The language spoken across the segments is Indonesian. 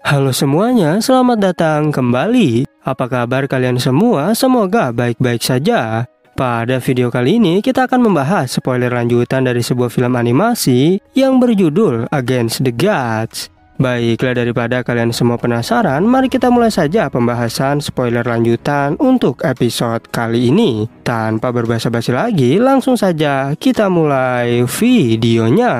Halo semuanya, selamat datang kembali. Apa kabar kalian semua? Semoga baik-baik saja. Pada video kali ini kita akan membahas spoiler lanjutan dari sebuah film animasi yang berjudul Against the Gods. Baiklah, daripada kalian semua penasaran, mari kita mulai saja pembahasan spoiler lanjutan untuk episode kali ini. Tanpa berbasa-basi lagi, langsung saja kita mulai videonya.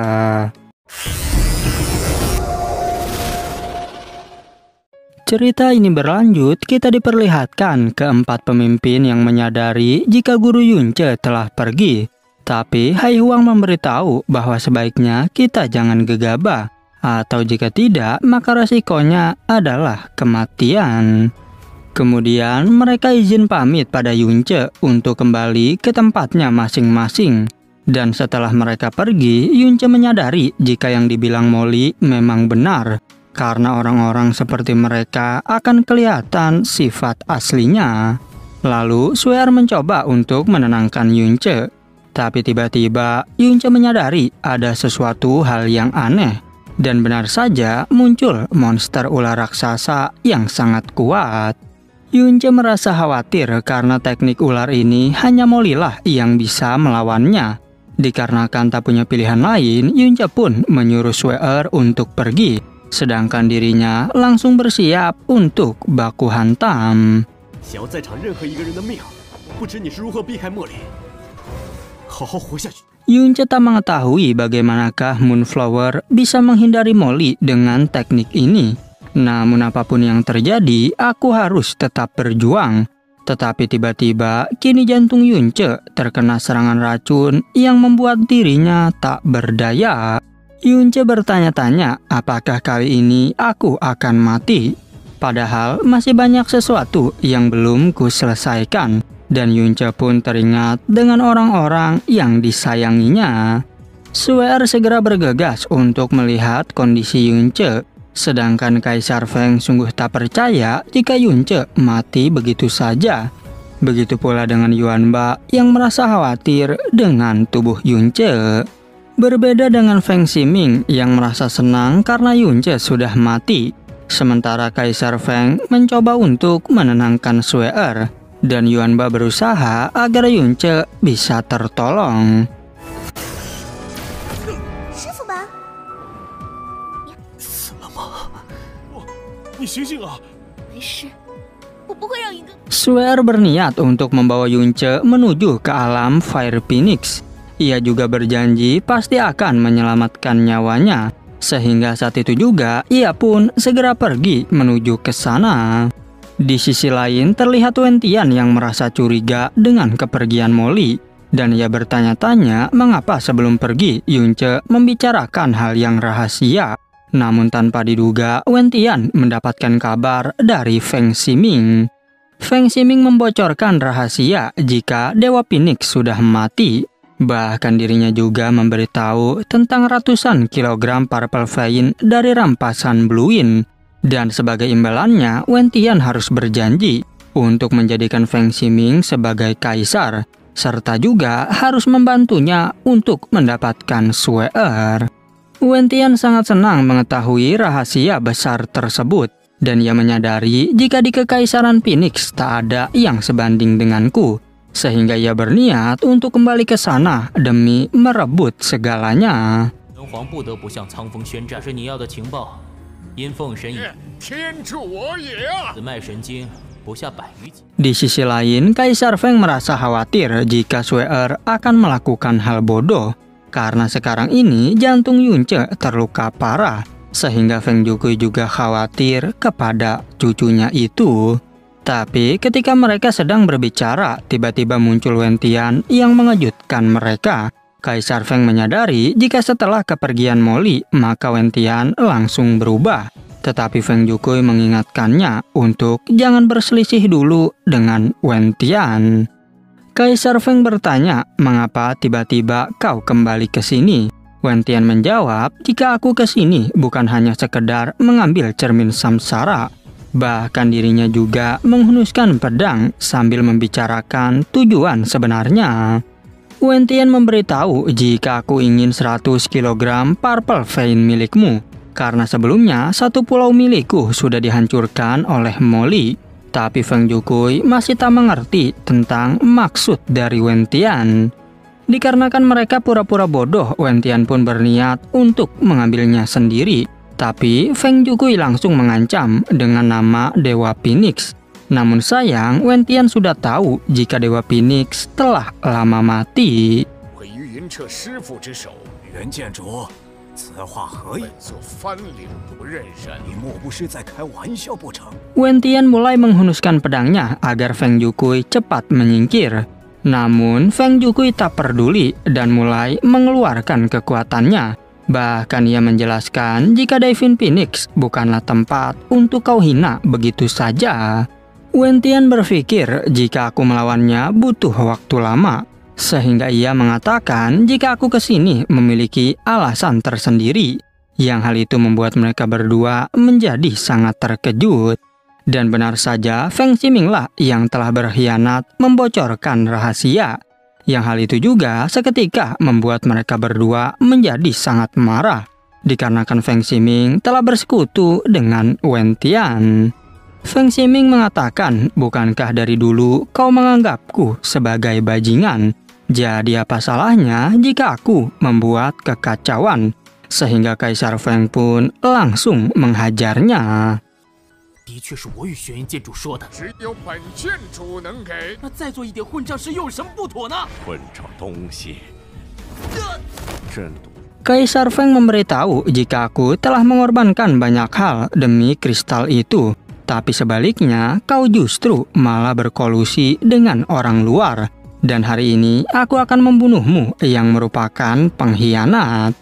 Cerita ini berlanjut, kita diperlihatkan keempat pemimpin yang menyadari jika guru Yunce telah pergi. Tapi Hai Huang memberitahu bahwa sebaiknya kita jangan gegabah, atau jika tidak maka resikonya adalah kematian. Kemudian mereka izin pamit pada Yunce untuk kembali ke tempatnya masing-masing. Dan setelah mereka pergi, Yunce menyadari jika yang dibilang Molly memang benar. Karena orang-orang seperti mereka akan kelihatan sifat aslinya. Lalu Swear mencoba untuk menenangkan Yunce. Tapi tiba-tiba Yunce menyadari ada sesuatu hal yang aneh. Dan benar saja muncul monster ular raksasa yang sangat kuat. Yunce merasa khawatir karena teknik ular ini hanya Molly lah yang bisa melawannya. Dikarenakan tak punya pilihan lain, Yunce pun menyuruh Swear untuk pergi. Sedangkan dirinya langsung bersiap untuk baku hantam. Yunce tak mengetahui bagaimanakah Moonflower bisa menghindari Molly dengan teknik ini. Namun apapun yang terjadi, aku harus tetap berjuang. Tetapi tiba-tiba kini jantung Yunce terkena serangan racun yang membuat dirinya tak berdaya. Yunce bertanya-tanya apakah kali ini aku akan mati. Padahal masih banyak sesuatu yang belum kuselesaikan. Dan Yunce pun teringat dengan orang-orang yang disayanginya. Swear segera bergegas untuk melihat kondisi Yunce. Sedangkan Kaisar Feng sungguh tak percaya jika Yunce mati begitu saja. Begitu pula dengan Yuanba yang merasa khawatir dengan tubuh Yunce. Berbeda dengan Feng Ximing yang merasa senang karena Yunce sudah mati. Sementara Kaisar Feng mencoba untuk menenangkan Swear. Dan Yuanba berusaha agar Yunce bisa tertolong. Swear berniat untuk membawa Yunce menuju ke alam Fire Phoenix. Ia juga berjanji pasti akan menyelamatkan nyawanya. Sehingga saat itu juga ia pun segera pergi menuju ke sana. Di sisi lain terlihat Wentian yang merasa curiga dengan kepergian Molly. Dan ia bertanya-tanya mengapa sebelum pergi Yunce membicarakan hal yang rahasia. Namun tanpa diduga Wentian mendapatkan kabar dari Feng Ximing. Feng Ximing membocorkan rahasia jika Dewa Phoenix sudah mati. Bahkan dirinya juga memberitahu tentang ratusan kilogram Purple Vein dari rampasan Bluein. Dan sebagai imbalannya, Wentian harus berjanji untuk menjadikan Feng Ximing sebagai kaisar. Serta juga harus membantunya untuk mendapatkan Swear. Wentian sangat senang mengetahui rahasia besar tersebut. Dan ia menyadari jika di Kekaisaran Phoenix tak ada yang sebanding denganku. Sehingga ia berniat untuk kembali ke sana demi merebut segalanya. Di sisi lain, Kaisar Feng merasa khawatir jika Swear akan melakukan hal bodoh. Karena sekarang ini jantung Yunce terluka parah. Sehingga Feng Jukui juga khawatir kepada cucunya itu. Tapi ketika mereka sedang berbicara, tiba-tiba muncul Wentian yang mengejutkan mereka. Kaisar Feng menyadari jika setelah kepergian Molly, maka Wentian langsung berubah. Tetapi Feng Jukui mengingatkannya untuk jangan berselisih dulu dengan Wentian. Kaisar Feng bertanya, mengapa tiba-tiba kau kembali ke sini? Wentian menjawab, jika aku ke sini bukan hanya sekedar mengambil cermin samsara. Bahkan dirinya juga menghunuskan pedang sambil membicarakan tujuan sebenarnya. Wentian memberitahu jika aku ingin 100 kg Purple Vein milikmu. Karena sebelumnya satu pulau milikku sudah dihancurkan oleh Molly. Tapi Feng Jukui masih tak mengerti tentang maksud dari Wen Tian. Dikarenakan mereka pura-pura bodoh, Wen Tian pun berniat untuk mengambilnya sendiri. Tapi Feng Jukui langsung mengancam dengan nama Dewa Phoenix. Namun sayang, Wen Tian sudah tahu jika Dewa Phoenix telah lama mati. Wen Tian mulai menghunuskan pedangnya agar Feng Jukui cepat menyingkir. Namun Feng Jukui tak peduli dan mulai mengeluarkan kekuatannya. Bahkan ia menjelaskan jika Devin Phoenix bukanlah tempat untuk kau hina begitu saja. Wen Tian berpikir jika aku melawannya butuh waktu lama. Sehingga ia mengatakan jika aku kesini memiliki alasan tersendiri. Yang hal itu membuat mereka berdua menjadi sangat terkejut. Dan benar saja Feng Ximing lah yang telah berkhianat membocorkan rahasia. Yang hal itu juga seketika membuat mereka berdua menjadi sangat marah. Dikarenakan Feng Ximing telah bersekutu dengan Wen Tian. Feng Ximing mengatakan, bukankah dari dulu kau menganggapku sebagai bajingan? Jadi apa salahnya jika aku membuat kekacauan? Sehingga Kaisar Feng pun langsung menghajarnya. Kaisar Feng memberitahu jika aku telah mengorbankan banyak hal demi kristal itu. Tapi sebaliknya, kau justru malah berkolusi dengan orang luar. Dan hari ini aku akan membunuhmu yang merupakan pengkhianat.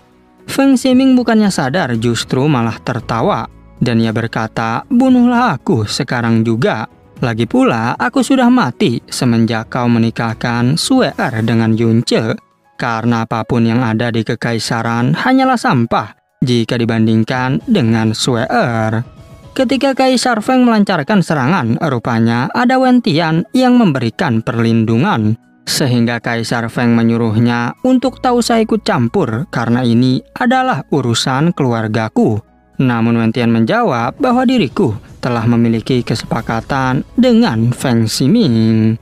Feng Ximing bukannya sadar justru malah tertawa. Dan ia berkata, bunuhlah aku sekarang juga. Lagi pula, aku sudah mati semenjak kau menikahkan Sue Er dengan Yunce. Karena apapun yang ada di kekaisaran hanyalah sampah jika dibandingkan dengan Sue Er. Ketika Kaisar Feng melancarkan serangan, rupanya ada Wen Tian yang memberikan perlindungan. Sehingga Kaisar Feng menyuruhnya untuk tak usah ikut campur karena ini adalah urusan keluargaku. Namun Wen Tian menjawab bahwa diriku telah memiliki kesepakatan dengan Feng Ximing.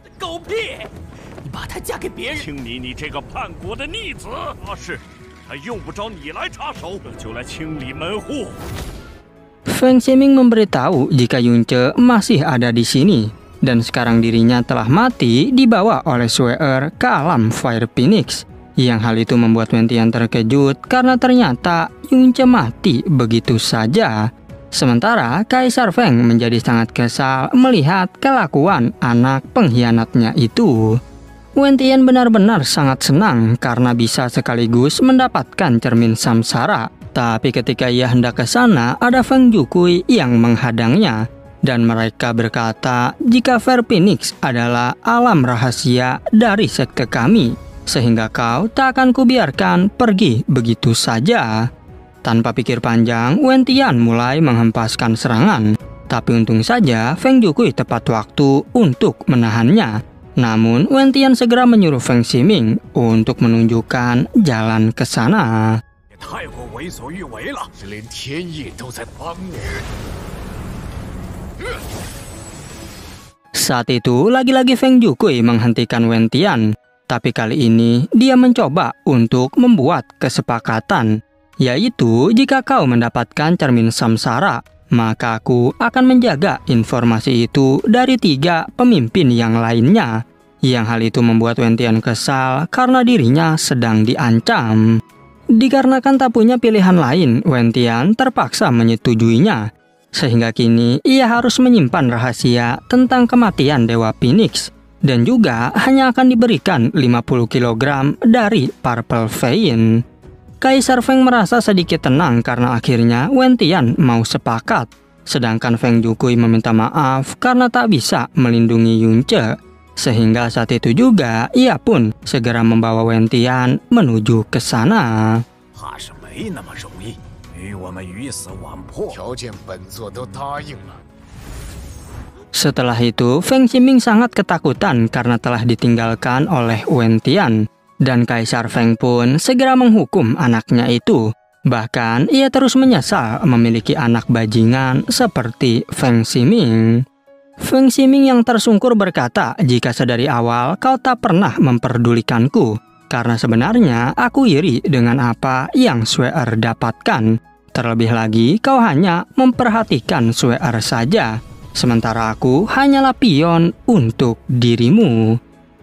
Feng Ximing memberitahu jika Yunce masih ada di sini dan sekarang dirinya telah mati dibawa oleh Sue Er ke alam Fire Phoenix. Yang hal itu membuat Wen Tian terkejut karena ternyata Yunce mati begitu saja. Sementara Kaisar Feng menjadi sangat kesal melihat kelakuan anak pengkhianatnya itu. Wen Tian benar-benar sangat senang karena bisa sekaligus mendapatkan cermin samsara. Tapi ketika ia hendak ke sana, ada Feng Jukui yang menghadangnya. Dan mereka berkata jika Fire Phoenix adalah alam rahasia dari sekte kami. Sehingga kau tak akan kubiarkan pergi begitu saja. Tanpa pikir panjang, Wen Tian mulai menghempaskan serangan. Tapi untung saja Feng Jukui tepat waktu untuk menahannya. Namun Wen Tian segera menyuruh Feng Ximing untuk menunjukkan jalan ke sana. Saat itu lagi-lagi Feng Jukui menghentikan Wen Tian. Tapi kali ini dia mencoba untuk membuat kesepakatan. Yaitu jika kau mendapatkan cermin samsara, maka aku akan menjaga informasi itu dari 3 pemimpin yang lainnya. Yang hal itu membuat Wen Tian kesal karena dirinya sedang diancam. Dikarenakan tak punya pilihan lain, Wen Tian terpaksa menyetujuinya. Sehingga kini ia harus menyimpan rahasia tentang kematian Dewa Phoenix. Dan juga hanya akan diberikan 50 kg dari Purple Vein. Kaisar Feng merasa sedikit tenang karena akhirnya Wen Tian mau sepakat. Sedangkan Feng Jukui meminta maaf karena tak bisa melindungi Yunce. Sehingga saat itu juga ia pun segera membawa Wen Tian menuju ke sana. Setelah itu, Feng Ximing sangat ketakutan karena telah ditinggalkan oleh Wen Tian. Dan Kaisar Feng pun segera menghukum anaknya itu. Bahkan ia terus menyesal memiliki anak bajingan seperti Feng Ximing. Feng Ximing yang tersungkur berkata, jika sedari awal kau tak pernah memperdulikanku, karena sebenarnya aku iri dengan apa yang Shu'er dapatkan. Terlebih lagi kau hanya memperhatikan Shu'er saja, sementara aku hanyalah pion untuk dirimu.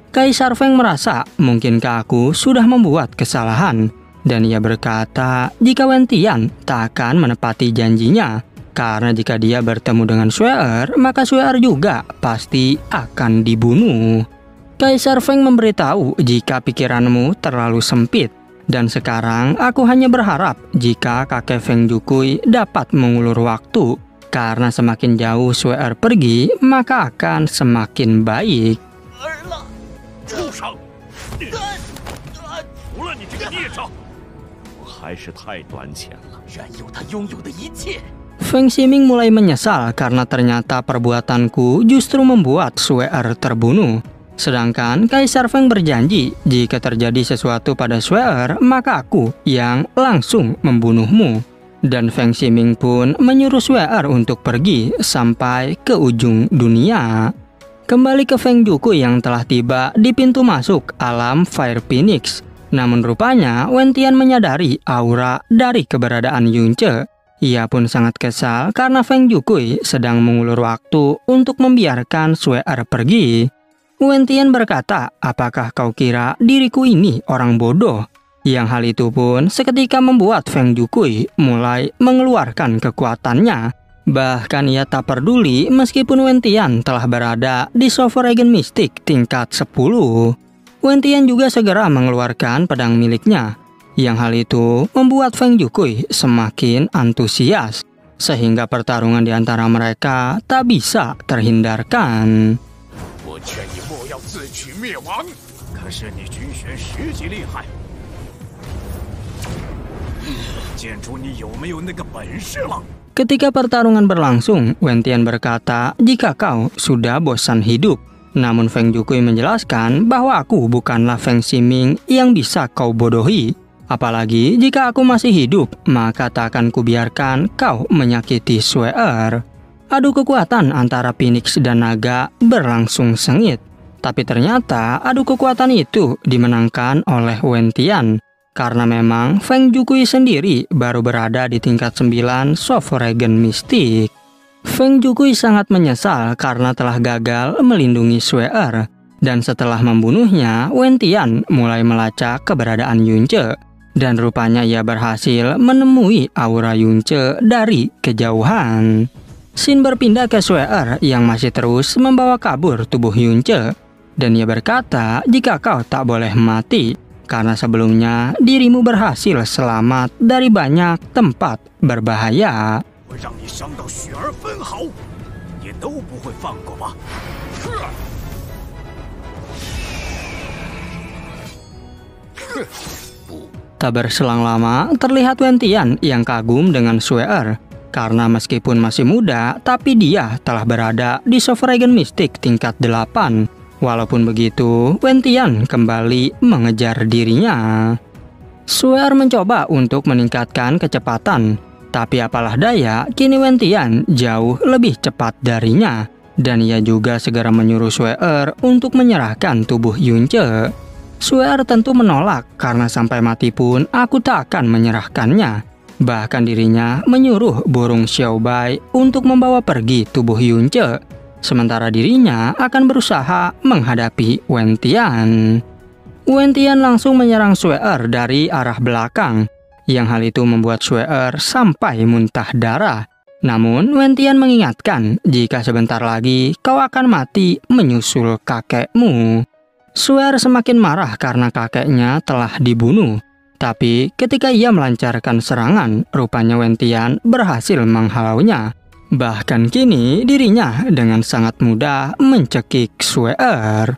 Kaisar Feng merasa mungkinkah aku sudah membuat kesalahan, dan ia berkata jika Wen Tian tak akan menepati janjinya, karena jika dia bertemu dengan Shu'er, maka Shu'er juga pasti akan dibunuh. Kaisar Feng memberitahu jika pikiranmu terlalu sempit, dan sekarang aku hanya berharap jika kakek Feng Jukui dapat mengulur waktu, karena semakin jauh Shu'er pergi, maka akan semakin baik. Feng Ximing mulai menyesal karena ternyata perbuatanku justru membuat Shu'er terbunuh. Sedangkan Kaisar Feng berjanji jika terjadi sesuatu pada Shu'er, maka aku yang langsung membunuhmu. Dan Feng Ximing pun menyuruh Shu'er untuk pergi sampai ke ujung dunia. Kembali ke Feng Jukui yang telah tiba di pintu masuk alam Fire Phoenix. Namun rupanya Wen Tian menyadari aura dari keberadaan Yunce. Ia pun sangat kesal karena Feng Jukui sedang mengulur waktu untuk membiarkan Shu'er pergi. Wen Tian berkata, apakah kau kira diriku ini orang bodoh? Yang hal itu pun seketika membuat Feng Jukui mulai mengeluarkan kekuatannya. Bahkan ia tak peduli meskipun Wen Tian telah berada di Sovereign Mystic tingkat 10. Wen Tian juga segera mengeluarkan pedang miliknya. Yang hal itu membuat Feng Jukui semakin antusias, sehingga pertarungan di antara mereka tak bisa terhindarkan. Ketika pertarungan berlangsung, Wen Tian berkata, jika kau sudah bosan hidup. Namun Feng Jukui menjelaskan bahwa aku bukanlah Feng Ximing yang bisa kau bodohi. Apalagi jika aku masih hidup, maka tak akan kubiarkan kau menyakiti Shu'er. Adu kekuatan antara Phoenix dan naga berlangsung sengit. Tapi ternyata adu kekuatan itu dimenangkan oleh Wen Tian. Karena memang Feng Jukui sendiri baru berada di tingkat 9 Sovereign Mystic. Feng Jukui sangat menyesal karena telah gagal melindungi Shu'er. Dan setelah membunuhnya, Wen Tian mulai melacak keberadaan Yunce. Dan rupanya ia berhasil menemui aura Yunce dari kejauhan. Xin berpindah ke Shu'er yang masih terus membawa kabur tubuh Yunce. Dan ia berkata, jika kau tak boleh mati, karena sebelumnya dirimu berhasil selamat dari banyak tempat berbahaya. Tak berselang lama, terlihat Wen Tian yang kagum dengan Shu'er. Karena meskipun masih muda, tapi dia telah berada di Sovereign Mystic tingkat 8. Walaupun begitu, Wen Tian kembali mengejar dirinya. Shu'er mencoba untuk meningkatkan kecepatan. Tapi apalah daya, kini Wen Tian jauh lebih cepat darinya. Dan ia juga segera menyuruh Shu'er untuk menyerahkan tubuh Yunce. Shu'er tentu menolak karena sampai mati pun aku tak akan menyerahkannya. Bahkan dirinya menyuruh burung Xiaobai untuk membawa pergi tubuh Yunce. Sementara dirinya akan berusaha menghadapi Wen Tian. Wen Tian langsung menyerang Shu'er dari arah belakang. Yang hal itu membuat Shu'er sampai muntah darah. Namun Wen Tian mengingatkan, jika sebentar lagi kau akan mati menyusul kakekmu. Shu'er semakin marah karena kakeknya telah dibunuh. Tapi ketika ia melancarkan serangan, rupanya Wen Tian berhasil menghalaunya. Bahkan kini dirinya dengan sangat mudah mencekik Shu'er.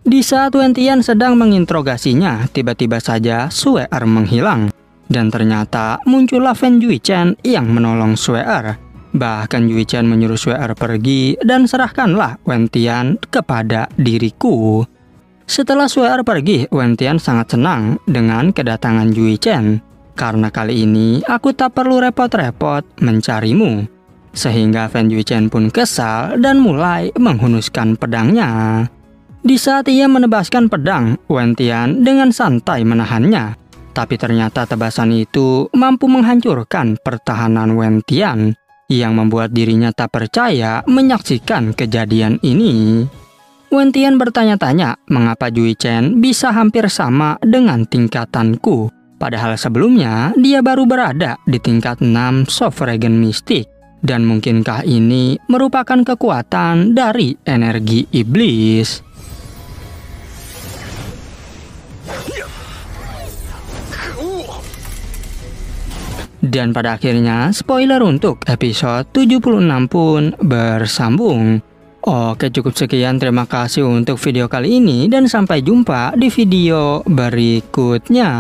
Di saat Wen Tian sedang menginterogasinya, tiba-tiba saja Shu'er menghilang. Dan ternyata muncullah Fen Juichen yang menolong Shu'er. Bahkan Yui Chen menyuruh Sue pergi dan serahkanlah Wen Tian kepada diriku. Setelah Sue pergi, Wen Tian sangat senang dengan kedatangan Yui Chen. Karena kali ini aku tak perlu repot-repot mencarimu. Sehingga Fan Yui Chen pun kesal dan mulai menghunuskan pedangnya. Di saat ia menebaskan pedang, Wen Tian dengan santai menahannya. Tapi ternyata tebasan itu mampu menghancurkan pertahanan Wen Tian, yang membuat dirinya tak percaya menyaksikan kejadian ini. Wen Tian bertanya-tanya mengapa Yui Chen bisa hampir sama dengan tingkatanku. Padahal sebelumnya dia baru berada di tingkat 6 Sovereign Mystic. Dan mungkinkah ini merupakan kekuatan dari energi iblis? Dan pada akhirnya, spoiler untuk episode 76 pun bersambung. Oke, cukup sekian. Terima kasih untuk video kali ini dan sampai jumpa di video berikutnya.